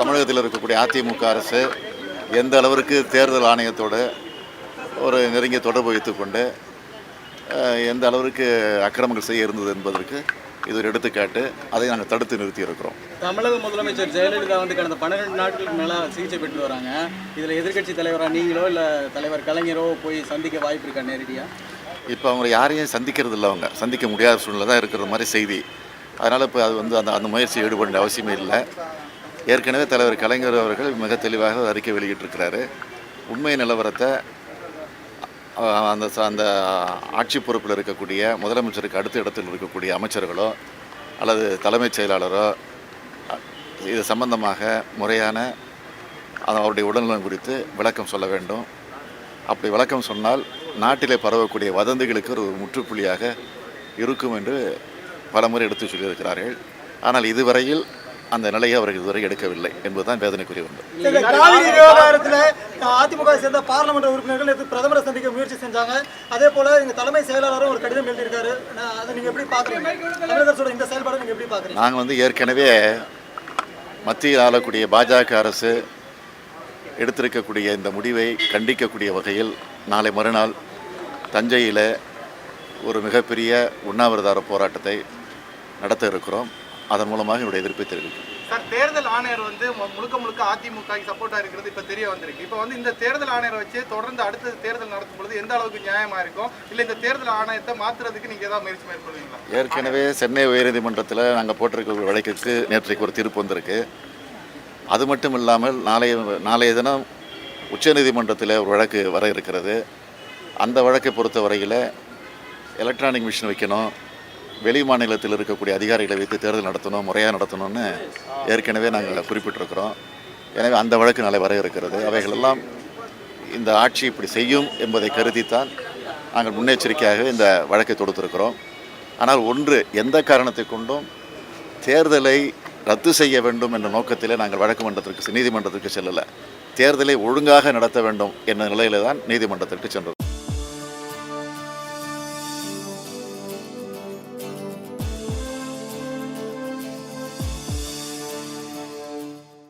தமிழகத்தில் இருக்கக்கூடிய அதிமுக அரசு எந்த அளவிற்கு தேர்தல் ஆணையத்தோடு ஒரு நெருங்கிய தொடர்பு வைத்துக்கொண்டு எந்த அளவிற்கு அக்கிரமங்கள் செய்ய இருந்தது என்பதற்கு இது ஒரு எடுத்துக்காட்டு. அதை நாங்கள் தடுத்து நிறுத்தி இருக்கிறோம். தமிழக முதலமைச்சர் ஜெயலலிதா கடந்த 12 நாட்களுக்கு மேலே சிகிச்சை பெற்று வராங்க. இதில் எதிர்க்கட்சி தலைவராக நீங்களோ இல்லை தலைவர் கலைஞரோ போய் சந்திக்க வாய்ப்பு இருக்கா நேரடியாக? இப்போ அவங்க யாரையும் சந்திக்கிறது இல்லை, அவங்க சந்திக்க முடியாத சூழ்நிலை தான் இருக்கிற மாதிரி செய்தி. அதனால் இப்போ அது அந்த முயற்சி ஈடுபட வேண்டிய அவசியமே இல்லை. ஏற்கனவே தலைவர் கலைஞர் அவர்கள் மிக தெளிவாக அறிக்கை வெளியிட்டிருக்கிறாரு. உண்மை நிலவரத்தை அந்த ஆட்சி பொறுப்பில் இருக்கக்கூடிய முதலமைச்சருக்கு அடுத்த இடத்தில் இருக்கக்கூடிய அமைச்சர்களோ அல்லது தலைமைச் செயலாளரோ இது சம்பந்தமாக முறையான அவருடைய உடல்நலம் குறித்து விளக்கம் சொல்ல வேண்டும். அப்படி விளக்கம் சொன்னால் நாட்டிலே பரவக்கூடிய வதந்திகளுக்கு ஒரு முற்றுப்புள்ளியாக இருக்கும் என்று பலமுறை எடுத்து சொல்லியிருக்கிறார்கள். ஆனால் இதுவரையில் அந்த நிலையை அவர்கள் இதுவரை எடுக்கவில்லை என்பதுதான் வேதனைக்குரிய ஒன்று. விவகாரத்தில் அதிமுக சேர்ந்த பார்லமெண்ட் உறுப்பினர்கள் பிரதமரை சந்திக்க முயற்சி செஞ்சாங்க. அதே போல எங்க தலைமை செயலாளரும் ஒரு கடிதம் எழுதியிருக்காரு. அதை நீங்க எப்படி பாக்குறீங்க? தமிழக அரசோட இந்த செயல்பாடு நீங்க எப்படி பாக்குறீங்க? நாங்கள் ஏற்கனவே மத்தியில் ஆளக்கூடிய பாஜக அரசு எடுத்திருக்கக்கூடிய இந்த முடிவை கண்டிக்கக்கூடிய வகையில் நாளை மறுநாள் தஞ்சையில் ஒரு மிகப்பெரிய உண்ணாவிரத போராட்டத்தை நடத்த இருக்கிறோம். அதன் மூலமாக என்னுடைய எதிர்ப்பை தெரிவிக்கும். சார், தேர்தல் ஆணையர் முழுக்க அதிமுக சப்போர்ட்டா இருக்கிறது இப்ப தெரிய வந்திருக்கு. இப்ப இந்த தேர்தல் ஆணையரை வச்சு தொடர்ந்து அடுத்த தேர்தல் நடத்தும் பொழுது எந்த அளவுக்கு நியாயமா இருக்கும்? இல்ல இந்த தேர்தல் ஆணையத்தை மாற்றுறதுக்கு நீங்க ஏதாவது முயற்சி மேற்கொள்வீங்களா? ஏற்கனவே சென்னை உயர்நீதிமன்றத்தில் நாங்கள் போட்டிருக்க வழக்குக்கு நேற்றைக்கு ஒரு தீர்ப்பு வந்திருக்கு. அது மட்டும் இல்லாமல் நாளைய தினம் உச்சநீதிமன்றத்தில் ஒரு வழக்கு வர இருக்கிறது. அந்த வழக்கை பொறுத்த வரையில் எலக்ட்ரானிக் மிஷின் வைக்கணும், வெளி மாநிலத்தில் இருக்கக்கூடிய அதிகாரிகளை வைத்து தேர்தல் நடத்தணும், முறையாக நடத்தணும்னு ஏற்கனவே நாங்கள் குறிப்பிட்டிருக்கிறோம். எனவே அந்த வழக்கு நாளை வர இருக்கிறது. அவைகளெல்லாம் இந்த ஆட்சி இப்படி செய்யும் என்பதை கருதித்தான் நாங்கள் முன்னெச்சரிக்கையாக இந்த வழக்கை தொடுத்திருக்கிறோம். ஆனால் ஒன்று, எந்த காரணத்தை கொண்டும் தேர்தலை ரத்து செய்ய வேண்டும் என்ற நோக்கத்திலே நாங்கள் வழக்கு நீதிமன்றத்திற்கு செல்லலை. தேர்தலை ஒழுங்காக நடத்த வேண்டும் என்ற நிலையில தான் நீதிமன்றத்திற்கு சென்றோம்.